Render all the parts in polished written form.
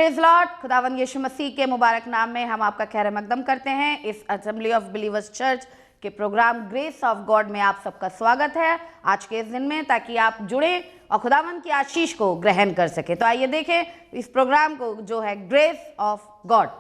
Praise Lord. खुदावंद यीशु मसीह के मुबारक नाम में हम आपका खैर मकदम करते हैं। इस असेंबली ऑफ बिलीवर्स चर्च के प्रोग्राम ग्रेस ऑफ गॉड में आप सबका स्वागत है आज के इस दिन में, ताकि आप जुड़े और खुदावंद की आशीष को ग्रहण कर सके। तो आइए देखें इस प्रोग्राम को जो है ग्रेस ऑफ गॉड।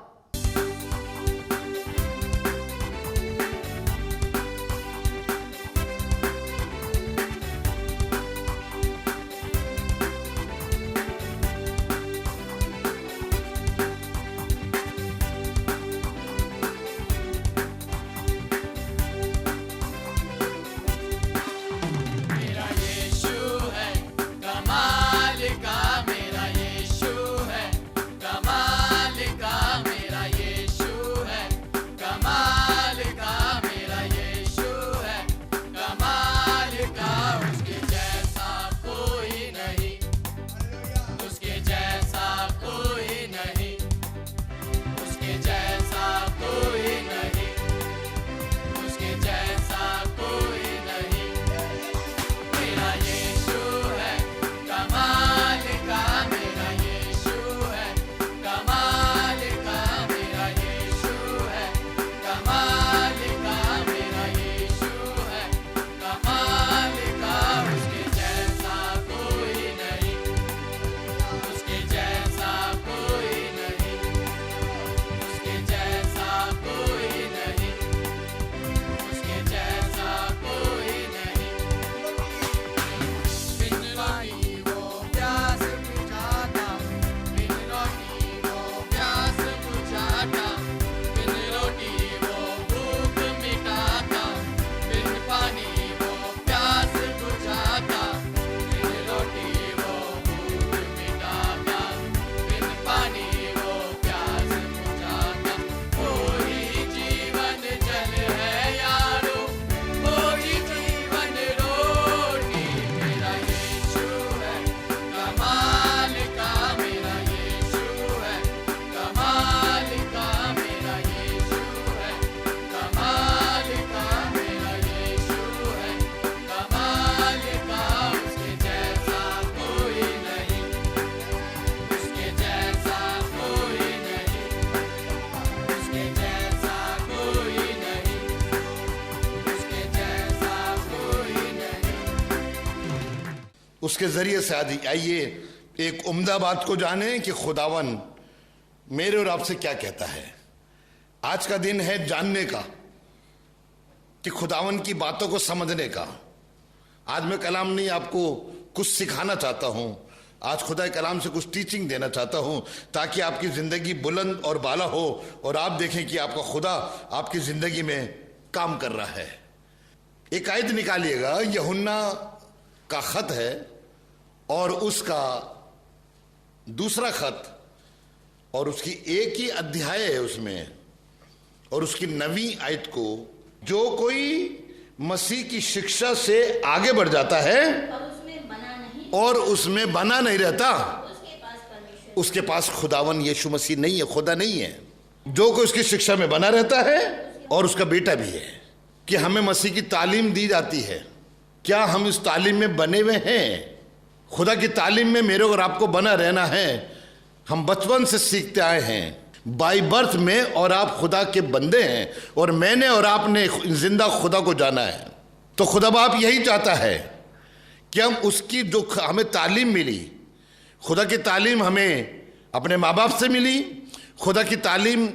उसके जरिए से आइए एक उम्दा बात को जाने कि खुदावन मेरे और आपसे क्या कहता है। आज का दिन है जानने का, कि खुदावन की बातों को समझने का। आज मैं कलाम नहीं आपको कुछ सिखाना चाहता हूं, आज खुदा कलाम से कुछ टीचिंग देना चाहता हूं, ताकि आपकी जिंदगी बुलंद और बाला हो और आप देखें कि आपका खुदा आपकी जिंदगी में काम कर रहा है। एक आयत निकालिएगा, यूहन्ना का खत है और उसका दूसरा खत और उसकी एक ही अध्याय है उसमें, और उसकी 9वीं आयत को, जो कोई मसीह की शिक्षा से आगे बढ़ जाता है और उसमें बना नहीं रहता, उसके पास खुदावन यीशु मसीह नहीं है, खुदा नहीं है। जो कोई उसकी शिक्षा में बना रहता है और उसका बेटा भी है। कि हमें मसीह की तालीम दी जाती है, क्या हम इस तालीम में बने हुए हैं? खुदा की तालीम में मेरे और आपको बना रहना है। हम बचपन से सीखते आए हैं बाई बर्थ में, और आप खुदा के बंदे हैं और मैंने और आपने जिंदा खुदा को जाना है। तो खुदा बाप यही चाहता है कि हम उसकी जो हमें तालीम मिली, खुदा की तालीम हमें अपने माँ बाप से मिली, खुदा की तालीम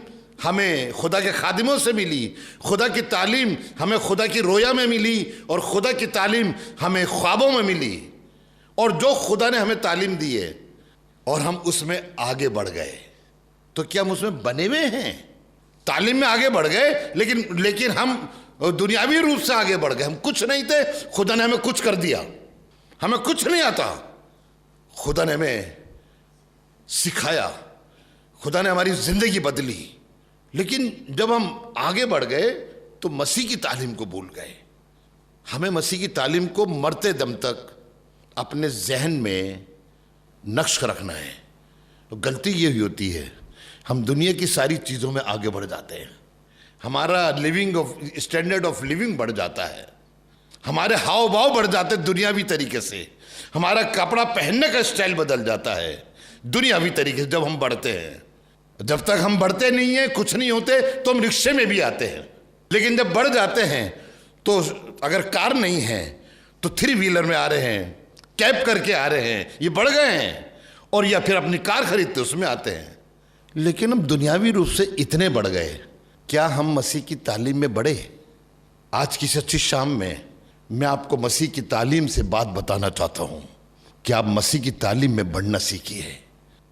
हमें खुदा के खादिमों से मिली, खुदा की तालीम हमें खुदा की रोया में मिली, और खुदा की तालीम हमें ख्वाबों में मिली। और जो खुदा ने हमें तालीम दी है और हम उसमें आगे बढ़ गए, तो क्या हम उसमें बने हुए हैं? तालीम में आगे बढ़ गए, लेकिन हम दुनियावी रूप से आगे बढ़ गए। हम कुछ नहीं थे, खुदा ने हमें कुछ कर दिया। हमें कुछ नहीं आता, खुदा ने हमें सिखाया, खुदा ने हमारी जिंदगी बदली। लेकिन जब हम आगे बढ़ गए तो मसीह की तालीम को भूल गए। हमें मसीह की तालीम को मरते दम तक अपने जहन में नक्श रखना है। तो गलती ये हुई होती है, हम दुनिया की सारी चीज़ों में आगे बढ़ जाते हैं, हमारा स्टैंडर्ड ऑफ लिविंग बढ़ जाता है, हमारे हाव भाव बढ़ जाते हैं दुनियावी तरीके से, हमारा कपड़ा पहनने का स्टाइल बदल जाता है, दुनियावी तरीके से जब हम बढ़ते हैं। जब तक हम बढ़ते नहीं हैं, कुछ नहीं होते, तो हम रिक्शे में भी आते हैं। लेकिन जब बढ़ जाते हैं तो अगर कार नहीं है तो 3 व्हीलर में आ रहे हैं, कैब करके आ रहे हैं, ये बढ़ गए हैं। और या फिर अपनी कार खरीदते उसमें आते हैं। लेकिन हम दुनियावी रूप से इतने बढ़ गए, क्या हम मसीह की तालीम में बढ़े? आज की सच्ची शाम में मैं आपको मसीह की तालीम से बात बताना चाहता हूं कि आप मसीह की तालीम में बढ़ना सीखिए।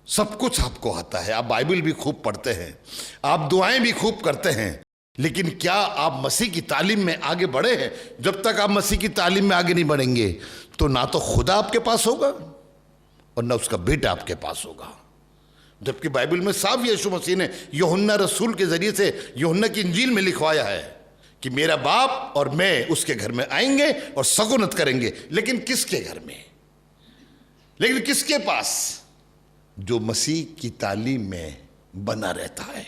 सब कुछ आपको आता है, आप बाइबल भी खूब पढ़ते हैं, आप दुआएं भी खूब करते हैं, लेकिन क्या आप मसीह की तालीम में आगे बढ़े हैं? जब तक आप मसीह की तालीम में आगे नहीं बढ़ेंगे तो ना तो खुदा आपके पास होगा और ना उसका बेटा आपके पास होगा। जबकि बाइबल में साफ यीशु मसीह ने यूहन्ना रसूल के जरिए से यूहन्ना की इंजील में लिखवाया है कि मेरा बाप और मैं उसके घर में आएंगे और सगुनत करेंगे। लेकिन किसके घर में? लेकिन किसके पास? जो मसीह की तालीम में बना रहता है।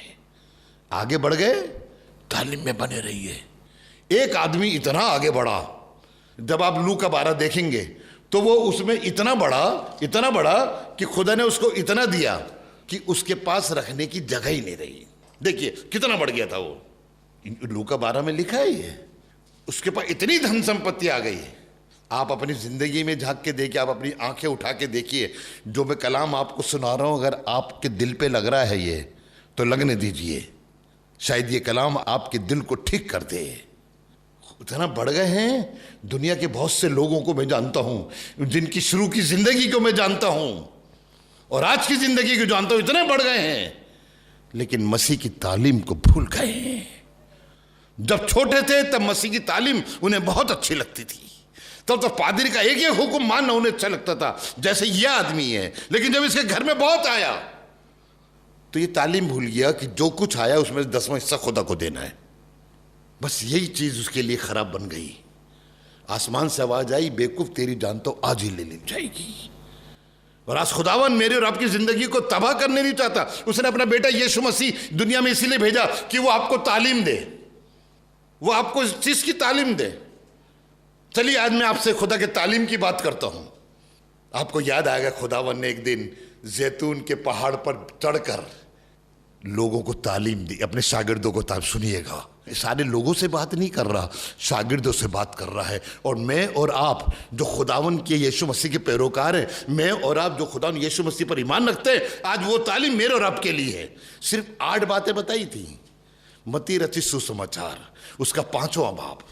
आगे बढ़ गए, तालीम में बने रहिए। एक आदमी इतना आगे बढ़ा, जब आप लूका 12 देखेंगे तो वो उसमें इतना बड़ा कि खुदा ने उसको इतना दिया कि उसके पास रखने की जगह ही नहीं रही। देखिए कितना बढ़ गया था वो। लूका 12 में लिखा है ये। उसके पास इतनी धन संपत्ति आ गई। आप अपनी जिंदगी में झांक के देखिए, आप अपनी आंखें उठा के देखिए। जो मैं कलाम आपको सुना रहा हूं, अगर आपके दिल पे लग रहा है ये, तो लगने दीजिए। शायद ये कलाम आपके दिल को ठीक कर दे। इतना बढ़ गए हैं। दुनिया के बहुत से लोगों को मैं जानता हूं, जिनकी शुरू की जिंदगी को मैं जानता हूं और आज की जिंदगी को जानता हूं, इतने बढ़ गए हैं, लेकिन मसीह की तालीम को भूल गए हैं। जब छोटे थे तब मसीह की तालीम उन्हें बहुत अच्छी लगती थी। तब तो पादरी का एक हुक्म मानना उन्हें अच्छा लगता था, जैसे यह आदमी है। लेकिन जब इसके घर में बहुत आया तो ये तालीम भूल गया कि जो कुछ आया उसमें 10वां हिस्सा खुदा को देना है। बस यही चीज उसके लिए खराब बन गई। आसमान से आवाज आई, बेवकूफ तेरी जान तो आज ही ले ली जाएगी। और आज खुदावन मेरे और आपकी जिंदगी को तबाह करने नहीं चाहता। उसने अपना बेटा यीशु मसीह दुनिया में इसीलिए भेजा कि वो आपको तालीम दे, वो आपको इस चीज की तालीम दे। चलिए आज मैं आपसे खुदा के तालीम की बात करता हूं। आपको याद आएगा खुदावन ने एक दिन जैतून के पहाड़ पर चढ़कर लोगों को तालीम दी, अपने शागिर्दों को तालीम। सुनिएगा, सारे लोगों से बात नहीं कर रहा, शागिर्दों से बात कर रहा है। और मैं और आप जो खुदावन के यीशु मसीह के पैरोकार हैं, मैं और आप जो खुदावन यीशु मसीह पर ईमान रखते हैं, आज वो तालीम मेरे और आपके लिए है। सिर्फ 8 बातें बताई थी। मत्ती रचित सुसमाचार उसका 5वां बाब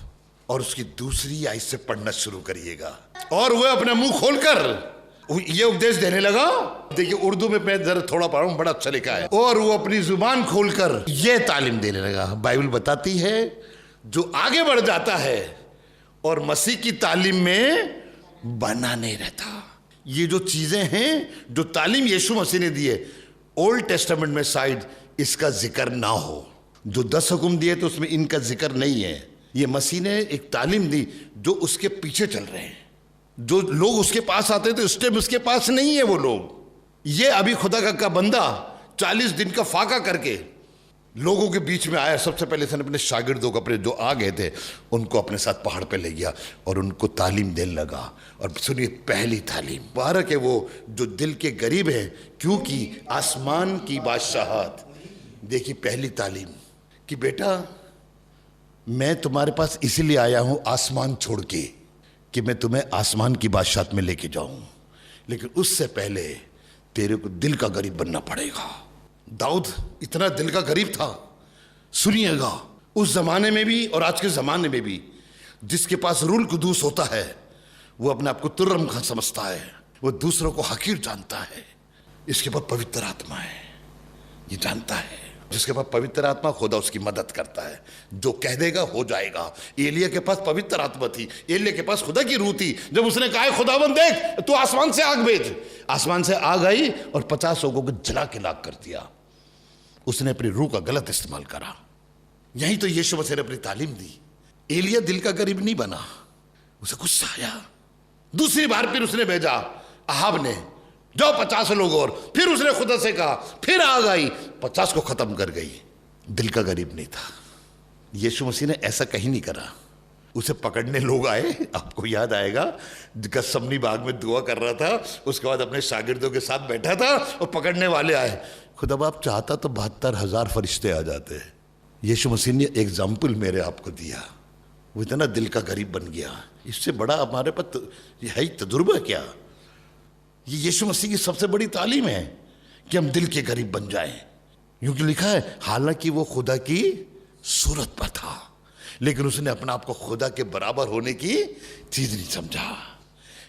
और उसकी 2री आयत से पढ़ना शुरू करिएगा। और वह अपना मुंह खोलकर ये उपदेश देने लगा। देखिए उर्दू में मैं जरा थोड़ा पढ़ा हूं, बड़ा अच्छा लिखा है। और वो अपनी जुबान खोलकर ये तालीम देने लगा। बाइबल बताती है जो आगे बढ़ जाता है और मसीह की तालीम में बना नहीं रहता। ये जो चीजें हैं, जो तालीम यीशु मसीह ने दी है, ओल्ड टेस्टामेंट में शायद इसका जिक्र ना हो। जो 10 हुक्म दिए तो उसमें इनका जिक्र नहीं है। ये मसीह ने एक तालीम दी जो उसके पीछे चल रहे हैं। जो लोग उसके पास आते थे उस टाइम उसके पास नहीं है वो लोग। ये अभी खुदा का बंदा 40 दिन का फाका करके लोगों के बीच में आया। सबसे पहले उसने अपने शागिर्दों को, अपने जो आ गए थे उनको अपने साथ पहाड़ पे ले गया और उनको तालीम देने लगा। और सुनिए पहली तालीम, मुबारक है वो जो दिल के गरीब है, क्योंकि आसमान की बादशाहत। देखिए पहली तालीम कि बेटा मैं तुम्हारे पास इसीलिए आया हूं आसमान छोड़ के कि मैं तुम्हें आसमान की बादशाहत में लेके जाऊं, लेकिन उससे पहले तेरे को दिल का गरीब बनना पड़ेगा। दाऊद इतना दिल का गरीब था। सुनिएगा, उस जमाने में भी और आज के जमाने में भी जिसके पास रूल कुदूस होता है वो अपने आप को तुर्रम खां समझता है, वो दूसरों को हकीर जानता है। इसके बाद पवित्र आत्मा है, ये जानता है। जिसके पास पवित्र आत्मा, खुदा उसकी मदद करता है। जो कह देगा हो जाएगा। एलिया के पास पवित्र आत्मा थी, एलिया के पास खुदा की रूह थी। जब उसने कहा खुदावन देख तू आसमान से आग भेज, आसमान से आग आई और 50 लोगों को जला के लाख कर दिया। उसने अपनी रूह का गलत इस्तेमाल करा। यही तो यीशु मसीह ने अपनी तालीम दी। एलिया दिल का गरीब नहीं बना, उसे गुस्सा आया। दूसरी बार फिर उसने भेजा अहाब ने, जाओ 50 लोग और। फिर उसने खुदा से कहा, फिर आग आई, 50 को खत्म कर गई। दिल का गरीब नहीं था। यीशु मसीह ने ऐसा कहीं नहीं करा। उसे पकड़ने लोग आए, आपको याद आएगा, गसमनी बाग में दुआ कर रहा था, उसके बाद अपने शागिर्दों के साथ बैठा था और पकड़ने वाले आए। खुदा बाप चाहता तो 72,000 फरिश्ते आ जाते। यीशु मसीह ने एग्जाम्पल मेरे आपको दिया, वो इतना दिल का गरीब बन गया। इससे बड़ा हमारे पास है ही तजुर्बा क्या? ये यीशु मसीह की सबसे बड़ी तालीम है कि हम दिल के गरीब बन जाएं। क्योंकि लिखा है, हालांकि वो खुदा की सूरत पर था, लेकिन उसने अपना आप को खुदा के बराबर होने की चीज नहीं समझा।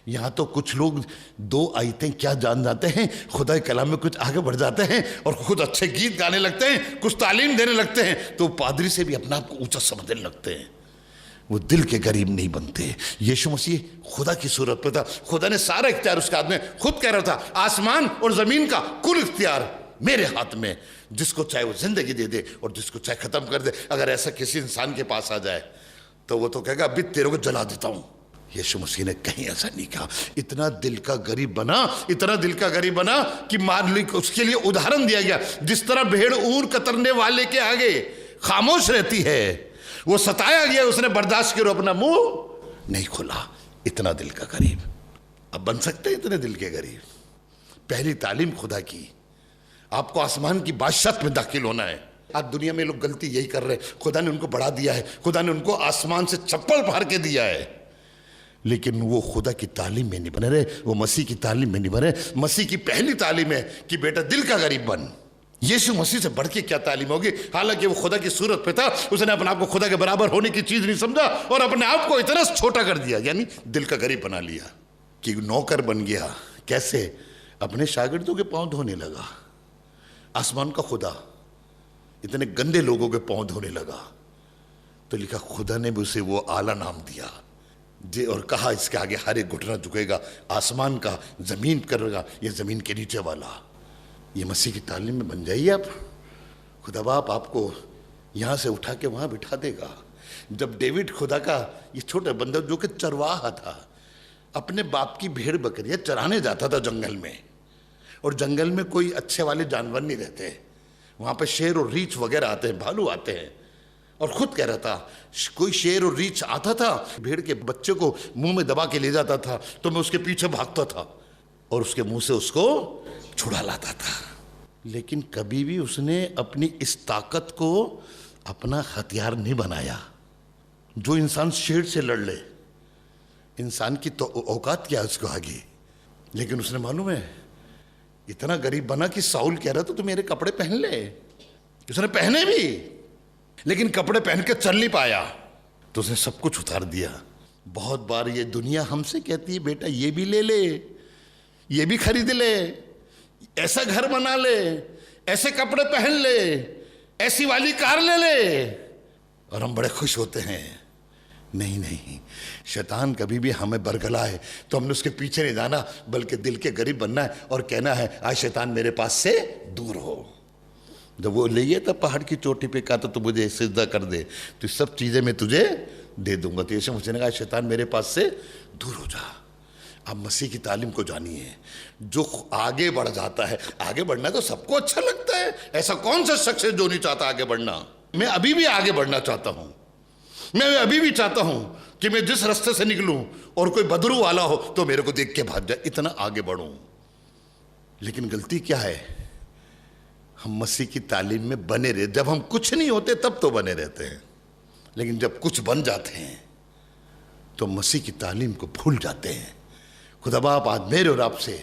यहां तो कुछ लोग 2 आयतें क्या जान जाते हैं, खुदा के कलाम में कुछ आगे बढ़ जाते हैं और खुद अच्छे गीत गाने लगते हैं, कुछ तालीम देने लगते हैं, तो पादरी से भी अपना आप को ऊंचा समझने लगते हैं। वो दिल के गरीब नहीं बनते। यीशु मसीह खुदा की सूरत पर था, खुदा ने सारा इख्तियार उसके हाथ में, खुद कह रहा था, आसमान और जमीन का कुल इख्तियार मेरे हाथ में, जिसको चाहे वो जिंदगी दे दे और जिसको चाहे खत्म कर दे। अगर ऐसा किसी इंसान के पास आ जाए तो वो तो कहेगा अभी तेरे को जला देता हूं। यीशु मसीह ने कहीं ऐसा नहीं कहा। इतना दिल का गरीब बना, इतना दिल का गरीब बना कि मालिक, उसके लिए उदाहरण दिया गया, जिस तरह भेड़ ऊन कतरने वाले के आगे खामोश रहती है, वो सताया गया, उसने बर्दाश्त किया, अपना मुंह नहीं खोला। इतना दिल का गरीब। अब बन सकते हैं इतने दिल के गरीब? पहली तालीम खुदा की, आपको आसमान की बादशाहत में दाखिल होना है। आज दुनिया में लोग गलती यही कर रहे हैं, खुदा ने उनको बढ़ा दिया है, खुदा ने उनको आसमान से चप्पल फाड़ के दिया है, लेकिन वो खुदा की तालीम में नहीं बने रहे, वो मसीह की तालीम में नहीं बने। मसीह की पहली तालीम है कि बेटा दिल का गरीब बन। यीशु मसीह से बढ़ के क्या तालीम होगी? हालांकि वो खुदा की सूरत पे था, उसने अपने आप को खुदा के बराबर होने की चीज नहीं समझा और अपने आप को इतना छोटा कर दिया, यानी दिल का गरीब बना लिया कि नौकर बन गया। कैसे? अपने शागिर्दों के पांव धोने लगा। आसमान का खुदा इतने गंदे लोगों के पांव धोने लगा, तो लिखा खुदा ने भी उसे वो आला नाम दिया जी, और कहा इसके आगे हर एक घुटना झुकेगा, आसमान का, जमीन करेगा, ये जमीन के नीचे वाला। ये मसीह की तालीम में बन जाइए आप। खुदा बाप आपको यहाँ से उठा के वहाँ बिठा देगा। जब डेविड खुदा का ये छोटा बंदा जो कि चरवाहा था, अपने बाप की भेड़ बकरियाँ चराने जाता था जंगल में, और जंगल में कोई अच्छे वाले जानवर नहीं रहते, वहाँ पे शेर और रीछ वगैरह आते हैं, भालू आते हैं, और खुद कह रहा था कोई शेर और रीछ आता था, भेड़ के बच्चे को मुंह में दबा के ले जाता था, तो मैं उसके पीछे भागता था और उसके मुंह से उसको छुड़ा लाता था। लेकिन कभी भी उसने अपनी इस ताकत को अपना हथियार नहीं बनाया। जो इंसान शेर से लड़ ले, इंसान की तो औकात क्या है उसको आगे। लेकिन उसने मालूम है, इतना गरीब बना कि साउल कह रहा था तू मेरे कपड़े पहन ले, उसने पहने भी, लेकिन कपड़े पहन के चल नहीं पाया, तो उसने सब कुछ उतार दिया। बहुत बार ये दुनिया हमसे कहती है बेटा ये भी ले ले, ये भी खरीद ले, ऐसा घर बना ले, ऐसे कपड़े पहन ले, ऐसी वाली कार ले ले, और हम बड़े खुश होते हैं। नहीं नहीं, शैतान कभी भी हमें बरगलाए तो हमने उसके पीछे नहीं जाना, बल्कि दिल के गरीब बनना है और कहना है आज शैतान मेरे पास से दूर हो। जब वो ले गया तब पहाड़ की चोटी पे कहा तो मुझे सिजदा कर दे, तो सब चीजें मैं तुझे दे दूंगा। तो यीशु मसीह ने कहा शैतान मेरे पास से दूर हो जा। आप मसीह की तालीम को जानिए। जो आगे बढ़ जाता है, आगे बढ़ना तो सबको अच्छा लगता है, ऐसा कौन सा शख्स है जो नहीं चाहता आगे बढ़ना? मैं अभी भी आगे बढ़ना चाहता हूं। मैं अभी भी चाहता हूं कि मैं जिस रास्ते से निकलूं और कोई बदरू वाला हो तो मेरे को देख के भाग जाए, इतना आगे बढ़ूं। लेकिन गलती क्या है, हम मसीह की तालीम में बने रहे। जब हम कुछ नहीं होते तब तो बने रहते हैं, लेकिन जब कुछ बन जाते हैं तो मसीह की तालीम को भूल जाते हैं। खुदा बाप आज मेरे और आपसे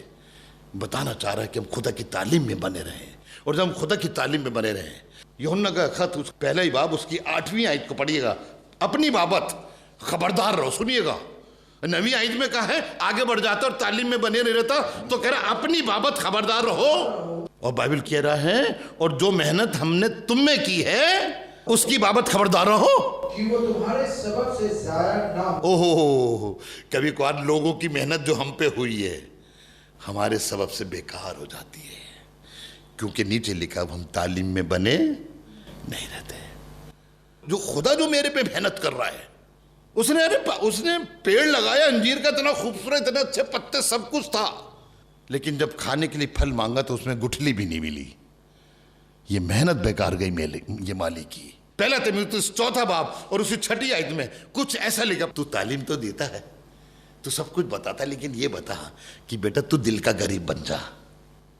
बताना चाह रहा है कि हम खुदा की तालीम में बने रहें। और जब हम खुदा की तालीम में बने रहें, यूहन्ना का खत उस पहला ही बाब उसकी 8वीं आयत को पढ़िएगा, अपनी बाबत खबरदार रहो। सुनिएगा, 9वीं आयत में कहा है आगे बढ़ जाता और तालीम में बने नहीं रहता, तो कह रहा अपनी बाबत खबरदार रहो। और बाइबल कह रहा है और जो मेहनत हमने तुम में की है उसकी बाबत खबरदार रहो कि वो तुम्हारे सबब से जाया ना हो। ओहो, कभी कभार लोगों की मेहनत जो हम पे हुई है हमारे सबब से बेकार हो जाती है, क्योंकि नीचे लिखा हम तालीम में बने नहीं रहते। जो खुदा जो मेरे पे मेहनत कर रहा है, उसने पेड़ लगाया अंजीर का, इतना खूबसूरत, इतने अच्छे पत्ते, सब कुछ था, लेकिन जब खाने के लिए फल मांगा तो उसमें गुठली भी नहीं मिली। ये मेहनत बेकार गई ये माली की। पहला तीमुथियुस 4 बाब और उसी 6 आयत में कुछ ऐसा लिखा, तू तालीम तो देता है, तू सब कुछ बताता है, लेकिन ये बता कि बेटा तू दिल का गरीब बन जा।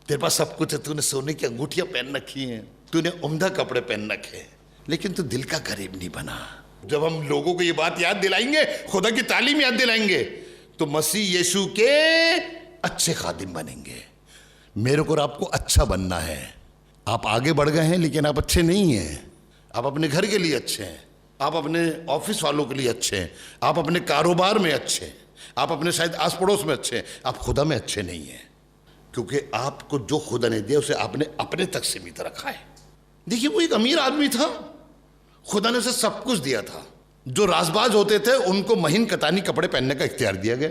तेरे पास सब कुछ है, तूने सोने की अंगूठियां पहन रखी हैं, तूने उम्दा कपड़े पहन रखे, लेकिन तू दिल का गरीब नहीं बना। जब हम लोगों को ये बात याद दिलाएंगे, खुदा की तालीम याद दिलाएंगे, तो मसीह यीशु के अच्छे खादिम बनेंगे। मेरे को और आपको अच्छा बनना है। आप आगे बढ़ गए हैं लेकिन आप अच्छे नहीं हैं। आप अपने घर के लिए अच्छे हैं, आप अपने ऑफिस वालों के लिए अच्छे हैं, आप अपने कारोबार में अच्छे हैं, आप अपने शायद आस पड़ोस में अच्छे हैं, आप खुदा में अच्छे नहीं हैं, क्योंकि आपको जो खुदा ने दिया उसे आपने अपने तक सीमित रखा है। देखिए, वो एक अमीर आदमी था, खुदा ने उसे सब कुछ दिया था। जो राजबाज होते थे उनको महीन कतानी कपड़े पहनने का इख्तियार दिया गया,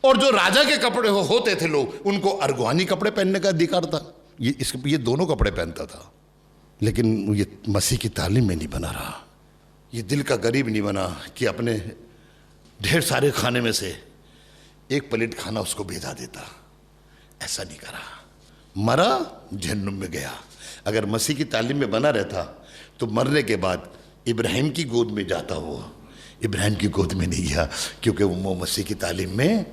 और जो राजा के कपड़े होते थे लोग, उनको अर्गवानी कपड़े पहनने का अधिकार था। ये दोनों कपड़े पहनता था, लेकिन ये मसीह की तालीम में नहीं बना रहा। ये दिल का गरीब नहीं बना कि अपने ढेर सारे खाने में से एक प्लेट खाना उसको भेजा देता। ऐसा नहीं करा, मरा, जहन्नुम में गया। अगर मसीह की तालीम में बना रहता तो मरने के बाद इब्राहिम की गोद में जाता। वो इब्राहिम की गोद में नहीं गया, क्योंकि वो मसीह की तालीम में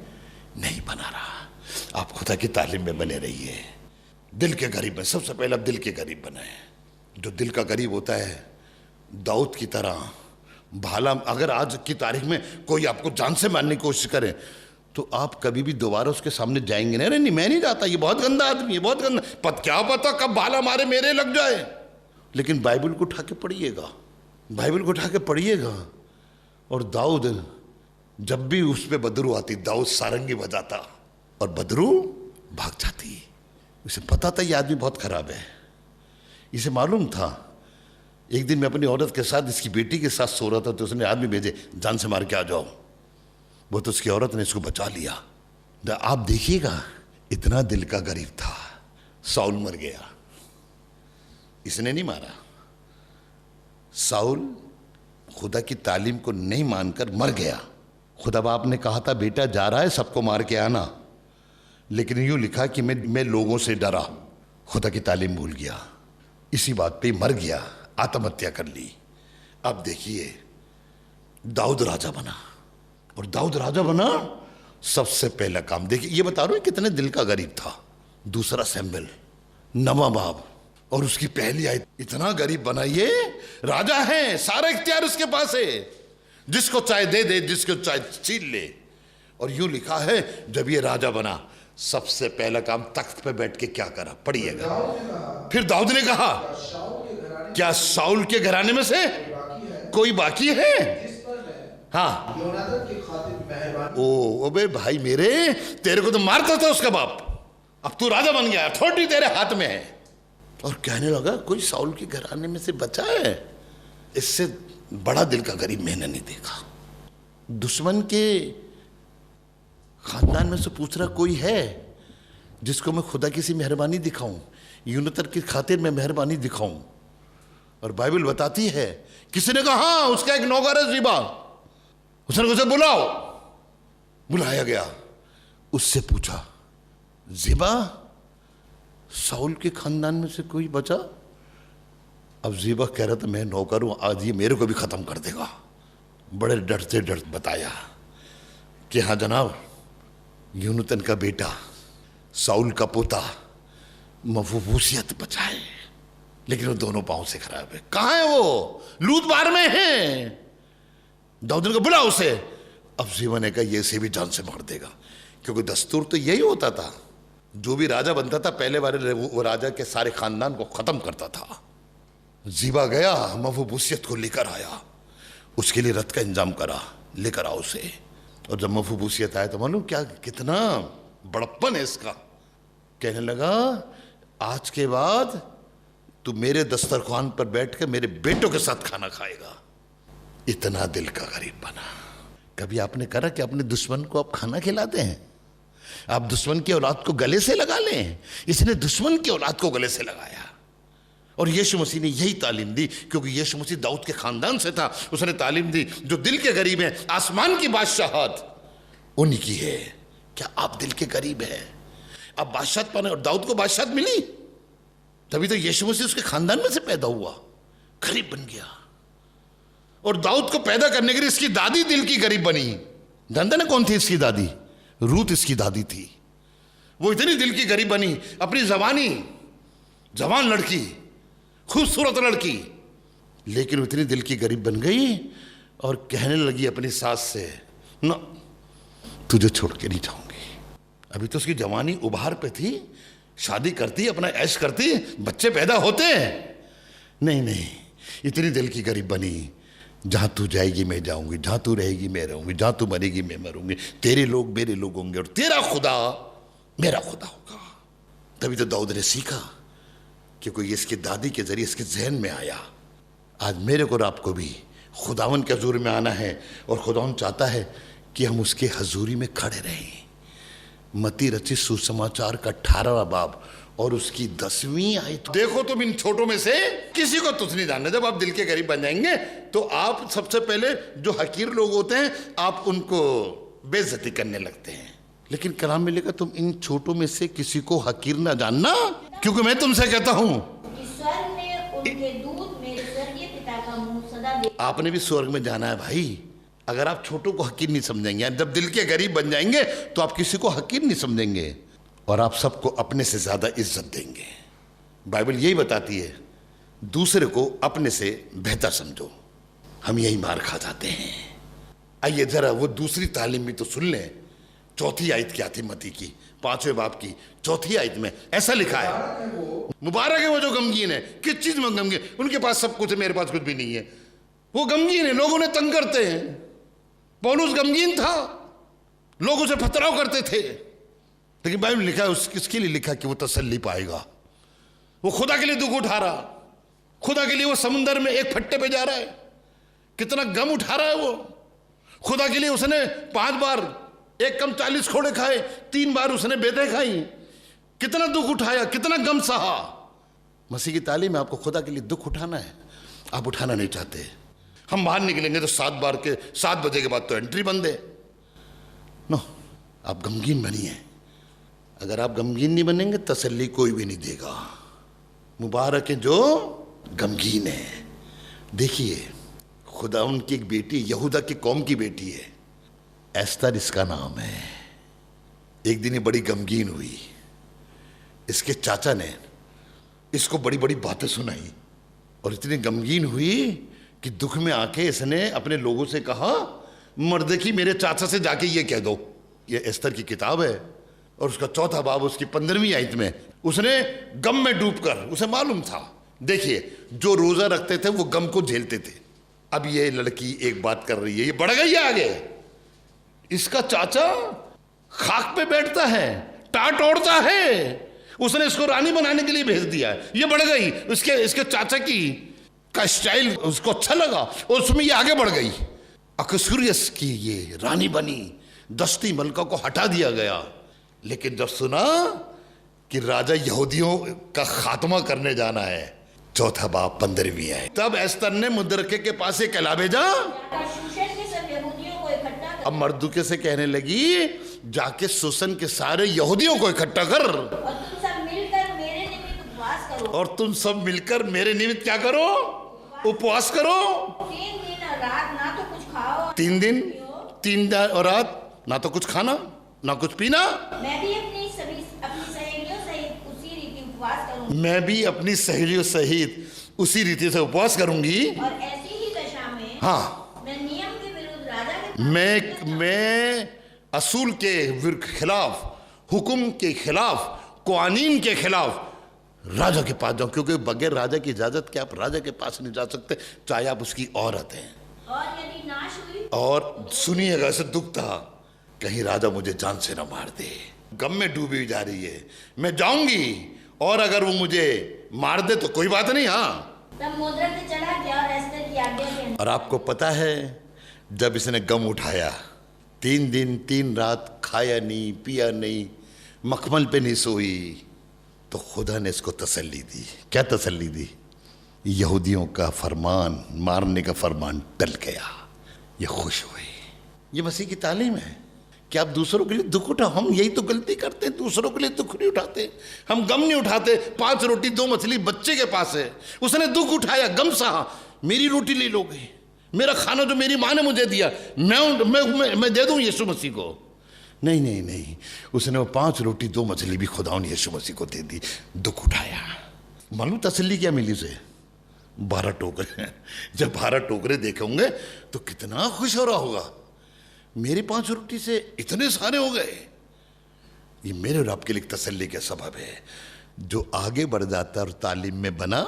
नहीं बना रहा। आप खुदा की तालीम में बने रहिए। दिल के गरीब में सबसे पहले आप दिल के गरीब बनाए। जो दिल का गरीब होता है, दाऊद की तरह भाला, अगर आज की तारीख में कोई आपको जान से मारने की कोशिश करे तो आप कभी भी दोबारा उसके सामने जाएंगे नहीं। अरे नहीं, मैं नहीं जाता, ये बहुत गंदा आदमी है, बहुत गंदा, क्या पता कब भाला मारे मेरे लग जाए। लेकिन बाइबल को उठा के पढ़िएगा, बाइबल को उठा के पढ़िएगा। और दाऊद, जब भी उस पर बदरू आती, दाऊद सारंगी बजाता और बदरू भाग जाती। उसे पता था ये आदमी बहुत खराब है, इसे मालूम था। एक दिन मैं अपनी औरत के साथ, इसकी बेटी के साथ सो रहा था, तो उसने आदमी भेजे, जान से मार के आ जाओ। वो तो उसकी औरत ने इसको बचा लिया। आप देखिएगा, इतना दिल का गरीब था। साउल मर गया, इसने नहीं मारा। साउल खुदा की तालीम को नहीं मानकर मर गया। खुदा बाप ने कहा था, बेटा जा रहा है, सबको मार के आना, लेकिन यूं लिखा कि मैं लोगों से डरा, खुदा की तालीम भूल गया, इसी बात पे मर गया, आत्महत्या कर ली। अब देखिए, दाऊद राजा बना, और दाऊद राजा बना, सबसे पहला काम देखिए, ये बता रहा हूं कितने दिल का गरीब था। दूसरा सैमुएल 9वां बाब और उसकी पहली आयत, इतना गरीब बना, ये राजा है, सारा इख्तियार उसके पास है, जिसको चाहे दे दे, जिसको चाहे छीन ले। और यूं लिखा है, जब ये राजा बना, सबसे पहला काम तख्त पे बैठ के क्या करा, पढ़िएगा। फिर दाऊद ने कहा, क्या साउल के घराने में से कोई बाकी है? हाँ, ओ बे भाई मेरे, तेरे को तो मारता था उसका बाप, अब तू राजा बन गया, अथॉरिटी तेरे हाथ में है। और कहने लगा, कोई साउल के घराने में से बचा है? इससे बड़ा दिल का गरीब मैंने नहीं देखा। दुश्मन के खानदान में से पूछ रहा, कोई है जिसको मैं खुदा की सी मेहरबानी दिखाऊं, यूनतर की खातिर मैं मेहरबानी दिखाऊं? और बाइबल बताती है, किसी ने कहा, हाँ, उसका एक नौकर है ज़ीबा, उसने उसे बुलाओ। बुलाया गया, उससे पूछा, ज़ीबा, साउल के खानदान में से कोई बचा? अब ज़ीबा कह रहा था, मैं नौकर हूं, आज ये मेरे को भी खत्म कर देगा। बड़े डरते डरते बताया कि हाँ जनाब, यूनतन का बेटा, साउल का पोता मफूबूसियत बचा है, लेकिन वो दोनों पांव से खराब है। कहाँ है वो? लूदबार में है। दाऊद ने कहा, बुला उसे। अब ज़ीबा ने कहा, ये से भी जान से मार देगा, क्योंकि दस्तूर तो यही होता था, जो भी राजा बनता था पहले बारे वो राजा के सारे खानदान को खत्म करता था। ज़ीबा गया, मफूबूसियत को लेकर आया, उसके लिए रथ का इंतजाम करा, लेकर आओ उसे। और जब मफूबूसियत आया तो मालूम क्या, कितना बड़प्पन है इसका। कहने लगा, आज के बाद तू मेरे दस्तरखान पर बैठ कर मेरे बेटों के साथ खाना खाएगा। इतना दिल का गरीब बना। कभी आपने करा कि अपने दुश्मन को आप खाना खिलाते हैं? आप दुश्मन की औलाद को गले से लगा लें। इसने दुश्मन की औलाद को गले से लगाया। और यीशु मसीह ने यही तालीम दी, क्योंकि यीशु मसीह दाऊद के खानदान से था। उसने तालीम दी, जो दिल के गरीब हैं, आसमान की बादशाहत उन्हीं की है। क्या आप दिल के गरीब हैं? आप बादशाहत पाने, और दाऊद को बादशाहत मिली, तभी तो यीशु मसीह उसके खानदान में से पैदा हुआ, गरीब बन गया। और दाऊद को पैदा करने के लिए इसकी दादी दिल की गरीब बनी। जानते ना कौन थी इसकी दादी? रूत इसकी दादी थी। वो इतनी दिल की गरीब बनी, अपनी जवान लड़की, खूबसूरत लड़की, लेकिन वो इतनी दिल की गरीब बन गई और कहने लगी अपनी सास से, ना तुझे छोड़ के नहीं जाऊंगी। अभी तो उसकी जवानी उभार पे थी, शादी करती, अपना ऐश करती, बच्चे पैदा होते हैं। नहीं, इतनी दिल की गरीब बनी, जहां तू जाएगी मैं जाऊंगी, जहां तू रहेगी मैं रहूंगी, जहां तू मरेगी मैं मरूंगी, तेरे लोग मेरे लोग होंगे और तेरा खुदा मेरा खुदा होगा। तभी तो दाऊद ने सीखा कि कोई इसकी दादी के जरिए इसके जहन में आया, आज मेरे को और आपको भी खुदावन के हजूर में आना है और खुदावन चाहता है कि हम उसके हजूरी में खड़े रहें। मती रचित सुसमाचार का 18वां बाब और उसकी 10वीं आयत। देखो तुम इन छोटों में से किसी को तुच्छ नहीं जानना। जब आप दिल के करीब बन जाएंगे तो आप सबसे पहले जो हकीर लोग होते हैं आप उनको बेइज्जती करने लगते हैं। लेकिन कलाम में लिखा तुम इन छोटों में से किसी को हकीर ना जानना, क्योंकि मैं तुमसे कहता हूं स्वर्ग में उनके दूत मेरे स्वर्गीय पिता का मुंह सदा देख। आपने भी स्वर्ग में जाना है भाई। अगर आप छोटों को हकीर नहीं समझेंगे, जब दिल के गरीब बन जाएंगे तो आप किसी को हकीर नहीं समझेंगे और आप सबको अपने से ज्यादा इज्जत देंगे। बाइबल यही बताती है, दूसरे को अपने से बेहतर समझो। हम यही मार खा जाते हैं। आइए जरा वो दूसरी तालीम भी तो सुन लें। 4थी आयत क्या थी? मती की 5वें बाब की 4थी आयत में ऐसा लिखा है, मुबारक है वो जो गमगीन है। किस चीज में गमगीन? उनके पास सब कुछ है, मेरे पास कुछ भी नहीं है। वो गमगीन है, लोग उन्हें तंग करते हैं। पौलुस गमगीन था, लोग उसे पथराव करते थे, लेकिन बाइबल में लिखा है किसके लिए लिखा कि वो तसल्ली पाएगा। वो खुदा के लिए दुख उठा रहा, खुदा के लिए वो समुंदर में एक फट्टे पे जा रहा है, कितना गम उठा रहा है वो खुदा के लिए। उसने 5 बार एक कम 40 खोड़े खाए, 3 बार उसने बेदें खाई, कितना दुख उठाया, कितना गम सहा। मसीह की तालीम में आपको खुदा के लिए दुख उठाना है, आप उठाना नहीं चाहते। हम बाहर निकलेंगे तो 7 बजे के बाद तो एंट्री बंद है। नो, आप गमगीन बनिए। अगर आप गमगीन नहीं बनेंगे तसल्ली कोई भी नहीं देगा। मुबारक है जो गमगीन है। देखिए, खुदा उनकी एक बेटी, यहूदा की कौम की बेटी है, एस्तर इसका नाम है। एक दिन ये बड़ी गमगीन हुई। इसके चाचा ने इसको बड़ी बड़ी बातें सुनाई और इतनी गमगीन हुई कि दुख में आके इसने अपने लोगों से कहा, मर्दकी मेरे चाचा से जाके ये कह दो। ये एस्तर की किताब है और उसका 4था बाब उसकी 15वीं आयत में उसने गम में डूबकर, उसे मालूम था, देखिए जो रोजा रखते थे वो गम को झेलते थे। अब ये लड़की एक बात कर रही है, ये बढ़ गई है आगे। इसका चाचा खाक पे बैठता है, टाट ओढ़ता है, उसने इसको रानी बनाने के लिए भेज दिया है। ये बढ़ गई, इसके चाचा का स्टाइल उसको अच्छा लगा और उसमें ये आगे बढ़ गई। अकसुरियस की ये रानी बनी, दस्ती मलका को हटा दिया गया। लेकिन जब सुना कि राजा यहूदियों का खात्मा करने जाना है, 4था बाब 15वीं है, तब एस्तर ने मुद्रके के पास एक कहला भेजा। शूशन के सब यहूदियों को इकट्ठा कर। अब मर्दुके से कहने लगी, जाके सुसन के सारे यहूदियों को इकट्ठा कर और तुम सब मिलकर मेरे निमित्त क्या करो? उपवास करो। 3 दिन और रात ना तो कुछ खाओ, 3 दिन 3 और रात ना तो कुछ खाना ना कुछ पीना। मैं भी अपनी सहेलियों सहित उसी रीति उपवास करूंगी। मैं भी अपनी सहेलियों सहित उसी रीति से उपवास करूंगी। और ऐसी ही दशा में हाँ, मैं नियम के विरुद्ध राजा के मैं असूल के खिलाफ, हुक्म के खिलाफ, कानून के खिलाफ राजा के पास जाऊं, क्योंकि बगैर राजा की इजाजत के आप राजा के पास नहीं जा सकते, चाहे आप उसकी औरत हैं। और यदि नाश हुई, और सुनिएगा, ऐसे दुख था, कहीं राजा मुझे जान से ना मार दे। गम में डूबी जा रही है, मैं जाऊंगी और अगर वो मुझे मार दे तो कोई बात नहीं। हाँ, तब मुद्रक चढ़ा गया और एस्तर की आज्ञा के अनुसार। और आपको पता है, जब इसने गम उठाया, 3 दिन 3 रात खाया नहीं, पिया नहीं, मखमल पे नहीं सोई, तो खुदा ने इसको तसल्ली दी। क्या तसल्ली दी? यहूदियों का फरमान, मारने का फरमान टल गया, ये खुश हुए। ये मसीह की तालीम है कि आप दूसरों के लिए दुख उठाओ। हम यही तो गलती करते हैं, दूसरों के लिए दुख नहीं उठाते, हम गम नहीं उठाते। 5 रोटी 2 मछली बच्चे के पास है, उसने दुख उठाया, गम सहा, मेरी रोटी ले लोगे, मेरा खाना जो मेरी माँ ने मुझे दिया मैं दे दूं यीशु मसीह को? नहीं नहीं नहीं, उसने वो 5 रोटी 2 मछली भी खुदा ने यीशु मसीह को दे दी। दुख उठाया। मालूम तसल्ली क्या मिली उसे? 12 टोकरे। जब 12 टोकरे देखे होंगे तो कितना खुश हो रहा होगा। मेरी 5 रोटी से इतने सारे हो गए। ये मेरे और आपके लिए तसल्ली का सबब है। जो आगे बढ़ जाता और तालीम में बना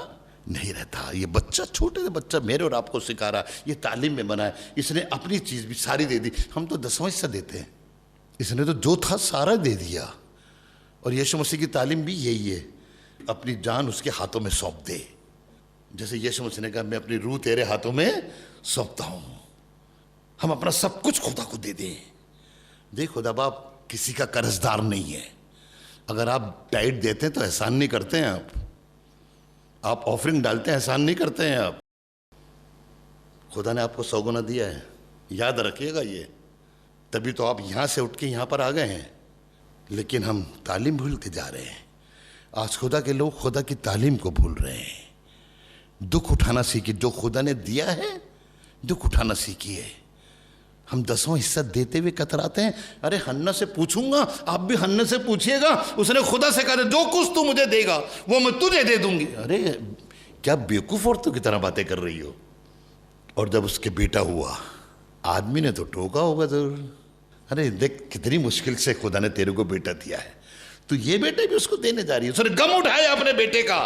नहीं रहता। ये बच्चा, छोटे से बच्चा मेरे और आपको सिखा रहा, ये तालीम में बना है। इसने अपनी चीज़ भी सारी दे दी। हम तो 10वां हिस्सा देते हैं, इसने तो जो था सारा दे दिया। और यीशु मसीह की तालीम भी यही है, अपनी जान उसके हाथों में सौंप दे। जैसे यीशु मसीह ने कहा, मैं अपनी रूह तेरे हाथों में सौंपता हूँ। हम अपना सब कुछ खुदा को दे दें। देख, खुदा बाप किसी का कर्जदार नहीं है। अगर आप टाइट देते हैं तो एहसान नहीं करते हैं आप ऑफरिंग डालते हैं, एहसान नहीं करते हैं आप। खुदा ने आपको 100 गुना दिया है, याद रखिएगा ये। तभी तो आप यहां से उठ के यहां पर आ गए हैं। लेकिन हम तालीम भूल के जा रहे हैं। आज खुदा के लोग खुदा की तालीम को भूल रहे हैं। दुख उठाना सीखिए। जो खुदा ने दिया है दुख उठाना सीखिए। हम 10वां हिस्सा देते हुए कतराते हैं। अरे हन्ना से पूछूंगा, आप भी हन्ना से पूछिएगा। उसने खुदा से कहा, जो कुछ तू मुझे देगा वो मैं तुझे दे दूंगी। अरे क्या बेवकूफ औरतों की तरह बातें कर रही हो। और जब उसके बेटा हुआ, आदमी ने तो टोका होगा जरूर। अरे देख, कितनी मुश्किल से खुदा ने तेरे को बेटा दिया है, तो ये बेटे भी उसको देने जा रही है। उसने गम उठाया अपने बेटे का।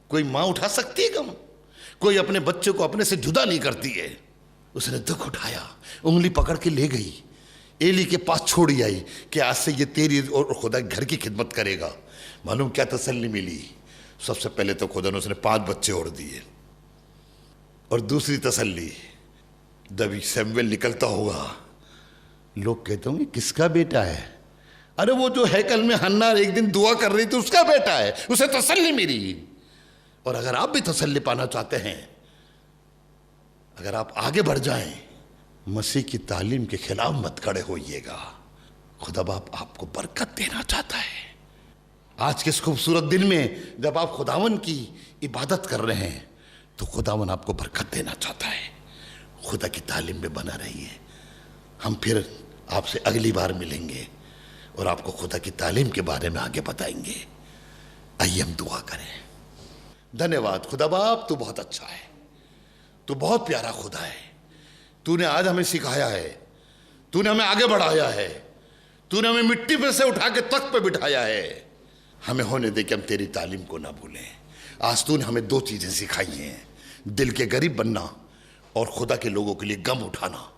कोई माँ उठा सकती है गम? कोई अपने बच्चे को अपने से जुदा नहीं करती है। उसने दुख उठाया, उंगली पकड़ के ले गई, एली के पास छोड़ी आई कि आज से ये तेरी और खुदा घर की खिदमत करेगा। मालूम क्या तसल्ली मिली? सबसे पहले तो खुदा ने उसने 5 बच्चे और दिए। और दूसरी तसल्ली, जब सैमुएल निकलता होगा, लोग कहते होंगे किसका बेटा है? अरे वो जो हैकल में हन्ना एक दिन दुआ कर रही थी उसका बेटा है। उसे तसल्ली मिली। और अगर आप भी तसल्ली पाना चाहते हैं, अगर आप आगे बढ़ जाएं, मसीह की तालीम के खिलाफ मत खड़े होइएगा। खुदा बाप आपको बरकत देना चाहता है। आज के इस खूबसूरत दिन में जब आप खुदावन की इबादत कर रहे हैं तो खुदावन आपको बरकत देना चाहता है। खुदा की तालीम में बना रहिए। हम फिर आपसे अगली बार मिलेंगे और आपको खुदा की तालीम के बारे में आगे बताएंगे। आइए हम दुआ करें। धन्यवाद खुदा बाप, तू बहुत अच्छा है, तू बहुत प्यारा खुदा है। तूने आज हमें सिखाया है, तूने हमें आगे बढ़ाया है, तूने हमें मिट्टी पे से उठा के तख्त पे बिठाया है। हमें होने दे कि हम तेरी तालीम को ना भूलें। आज तूने हमें 2 चीजें सिखाई हैं, दिल के गरीब बनना और खुदा के लोगों के लिए गम उठाना।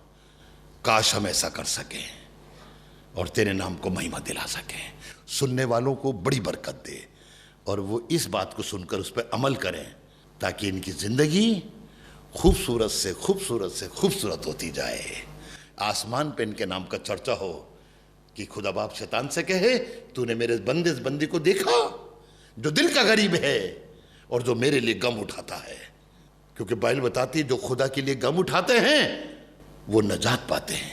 काश हम ऐसा कर सकें और तेरे नाम को महिमा दिला सकें। सुनने वालों को बड़ी बरकत दे और वो इस बात को सुनकर उस पर अमल करें, ताकि इनकी जिंदगी खूबसूरत से खूबसूरत से खूबसूरत होती जाए। आसमान पे इनके नाम का चर्चा हो कि खुदा बाप शैतान से कहे, तूने मेरे बंदे इस बंदी को देखा जो दिल का गरीब है और जो मेरे लिए गम उठाता है। क्योंकि बाइबल बताती है जो खुदा के लिए गम उठाते हैं वो नजात पाते हैं।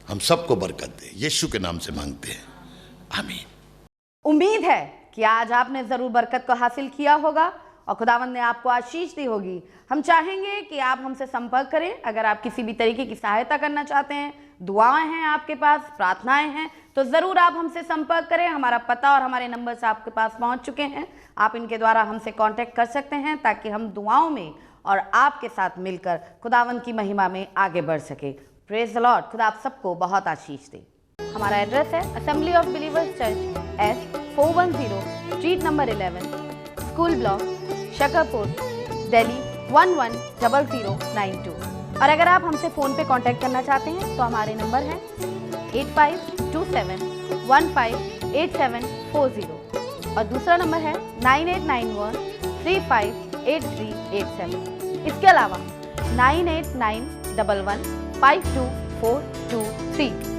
हम सबको बरकत दे, यीशु के नाम से मांगते हैं, आमीन। उम्मीद है कि आज आपने जरूर बरकत को हासिल किया होगा और खुदावंद ने आपको आशीष दी होगी। हम चाहेंगे कि आप हमसे संपर्क करें। अगर आप किसी भी तरीके की सहायता करना चाहते हैं, दुआएं हैं आपके पास, प्रार्थनाएं हैं, तो ज़रूर आप हमसे संपर्क करें। हमारा पता और हमारे नंबर्स आपके पास पहुंच चुके हैं। आप इनके द्वारा हमसे कांटेक्ट कर सकते हैं ताकि हम दुआओं में और आपके साथ मिलकर खुदावंद की महिमा में आगे बढ़ सके। Praise the Lord. खुदा आप सबको बहुत आशीष दे। हमारा एड्रेस है assembly of believers church, S410 street number 11, school block, Shakarpur, Delhi 110092। और अगर आप हमसे फ़ोन पे कांटेक्ट करना चाहते हैं तो हमारे नंबर हैं 8527158740 और दूसरा नंबर है 9891358387। इसके अलावा 9891152423